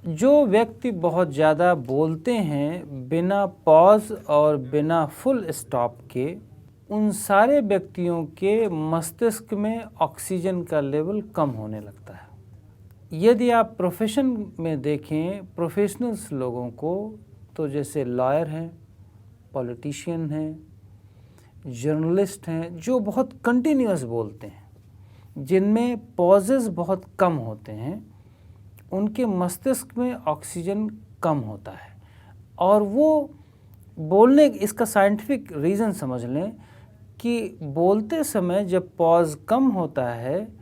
जो व्यक्ति बहुत ज़्यादा बोलते हैं बिना पॉज और बिना फुल स्टॉप के, उन सारे व्यक्तियों के मस्तिष्क में ऑक्सीजन का लेवल कम होने लगता है। यदि आप प्रोफेशन में देखें प्रोफेशनल्स लोगों को, तो जैसे लॉयर हैं, पॉलिटिशियन हैं, जर्नलिस्ट हैं, जो बहुत कंटिन्यूअस बोलते हैं, जिनमें पॉजेस बहुत कम होते हैं, उनके मस्तिष्क में ऑक्सीजन कम होता है। और वो बोलने, इसका साइंटिफिक रीज़न समझ लें कि बोलते समय जब पॉज कम होता है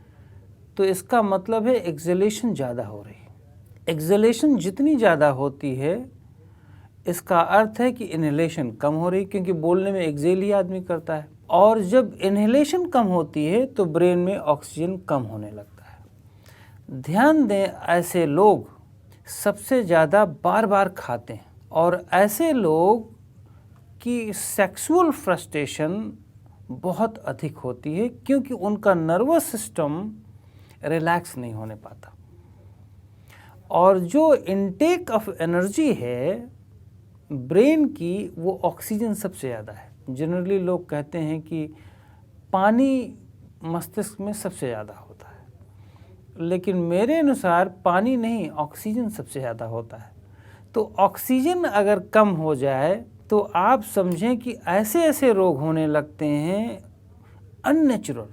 तो इसका मतलब है एक्सहेलेशन ज़्यादा हो रही है। एक्सहेलेशन जितनी ज़्यादा होती है इसका अर्थ है कि इनहेलेशन कम हो रही, क्योंकि बोलने में एक्सहेल ही आदमी करता है। और जब इनहेलेशन कम होती है तो ब्रेन में ऑक्सीजन कम होने लगता है। ध्यान दें, ऐसे लोग सबसे ज़्यादा बार बार खाते हैं और ऐसे लोग की सेक्सुअल फ्रस्ट्रेशन बहुत अधिक होती है, क्योंकि उनका नर्वस सिस्टम रिलैक्स नहीं होने पाता। और जो इनटेक ऑफ एनर्जी है ब्रेन की, वो ऑक्सीजन सबसे ज़्यादा है। जनरली लोग कहते हैं कि पानी मस्तिष्क में सबसे ज़्यादा होता है, लेकिन मेरे अनुसार पानी नहीं, ऑक्सीजन सबसे ज़्यादा होता है। तो ऑक्सीजन अगर कम हो जाए तो आप समझें कि ऐसे ऐसे रोग होने लगते हैं अननेचुरल,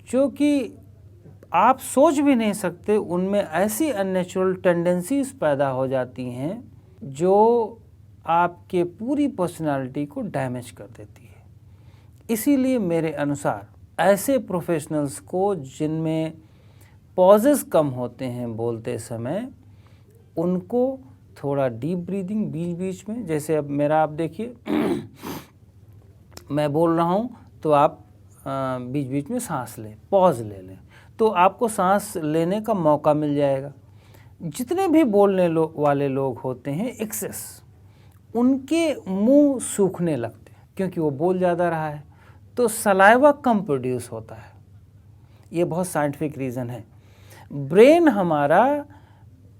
जो कि आप सोच भी नहीं सकते। उनमें ऐसी अननेचुरल टेंडेंसीज पैदा हो जाती हैं जो आपके पूरी पर्सनालिटी को डैमेज कर देती है। इसीलिए मेरे अनुसार ऐसे प्रोफेशनल्स को जिनमें पॉजेस कम होते हैं बोलते समय, उनको थोड़ा डीप ब्रीदिंग बीच बीच में, जैसे अब मेरा आप देखिए मैं बोल रहा हूँ तो आप बीच बीच में सांस लें, पॉज ले लें, तो आपको सांस लेने का मौका मिल जाएगा। जितने भी बोलने वाले लोग होते हैं एक्सेस, उनके मुंह सूखने लगते हैं क्योंकि वो बोल ज़्यादा रहा है, तो सलाइवा कम प्रोड्यूस होता है। ये बहुत साइंटिफिक रीज़न है। ब्रेन हमारा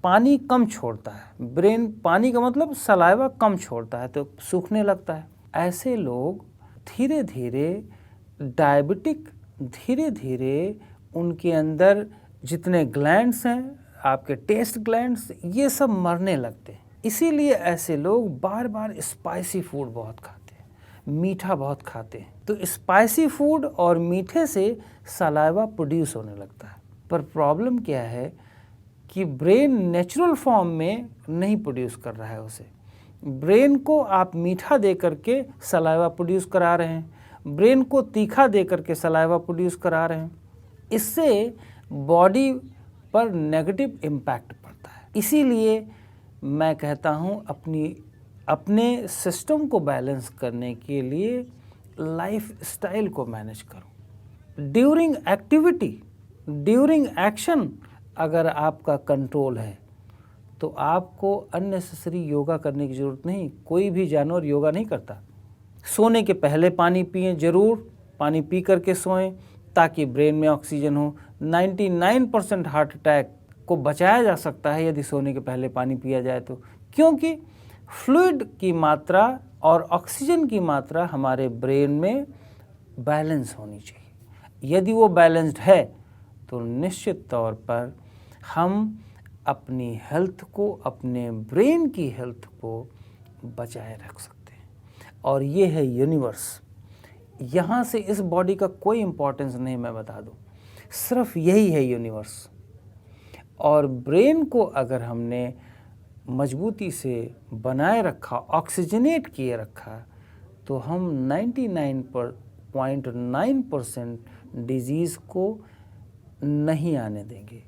पानी कम छोड़ता है, ब्रेन पानी का मतलब सलाइवा कम छोड़ता है, तो सूखने लगता है। ऐसे लोग धीरे धीरे डायबिटिक, धीरे धीरे उनके अंदर जितने ग्लैंड्स हैं, आपके टेस्ट ग्लैंड्स, ये सब मरने लगते हैं। इसीलिए ऐसे लोग बार बार स्पाइसी फूड बहुत खाते हैं, मीठा बहुत खाते हैं। तो स्पाइसी फूड और मीठे से सलाइवा प्रोड्यूस होने लगता है। पर प्रॉब्लम क्या है कि ब्रेन नेचुरल फॉर्म में नहीं प्रोड्यूस कर रहा है उसे। ब्रेन को आप मीठा दे करके सलाइवा प्रोड्यूस करा रहे हैं, ब्रेन को तीखा दे करके सलाइवा प्रोड्यूस करा रहे हैं। इससे बॉडी पर नेगेटिव इम्पैक्ट पड़ता है। इसीलिए मैं कहता हूँ अपने सिस्टम को बैलेंस करने के लिए लाइफ स्टाइल को मैनेज करो। ड्यूरिंग एक्टिविटी, ड्यूरिंग एक्शन अगर आपका कंट्रोल है तो आपको अननेसेसरी योगा करने की ज़रूरत नहीं। कोई भी जानवर योगा नहीं करता। सोने के पहले पानी पिएं, ज़रूर पानी पी करके सोएं ताकि ब्रेन में ऑक्सीजन हो। 99% हार्ट अटैक को बचाया जा सकता है यदि सोने के पहले पानी पिया जाए तो, क्योंकि फ्लूइड की मात्रा और ऑक्सीजन की मात्रा हमारे ब्रेन में बैलेंस होनी चाहिए। यदि वो बैलेंस्ड है तो निश्चित तौर पर हम अपनी हेल्थ को, अपने ब्रेन की हेल्थ को बचाए रख सकते हैं। और ये है यूनिवर्स। यहाँ से इस बॉडी का कोई इम्पोर्टेंस नहीं, मैं बता दूँ, सिर्फ यही है यूनिवर्स। और ब्रेन को अगर हमने मजबूती से बनाए रखा, ऑक्सीजनेट किए रखा, तो हम 99.9% डिजीज़ को नहीं आने देंगे,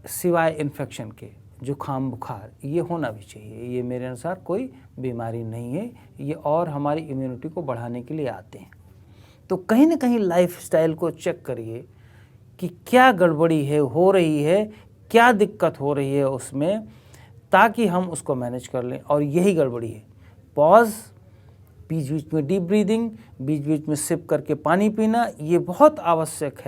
सिवाय इन्फेक्शन के। जुखाम, बुखार ये होना भी चाहिए, ये मेरे अनुसार कोई बीमारी नहीं है, ये और हमारी इम्यूनिटी को बढ़ाने के लिए आते हैं। तो कहीं ना कहीं लाइफस्टाइल को चेक करिए कि क्या गड़बड़ी है, हो रही है, क्या दिक्कत हो रही है उसमें, ताकि हम उसको मैनेज कर लें। और यही गड़बड़ी है। पॉज, बीच बीच में डीप ब्रीदिंग, बीच बीच में सिप करके पानी पीना, ये बहुत आवश्यक है।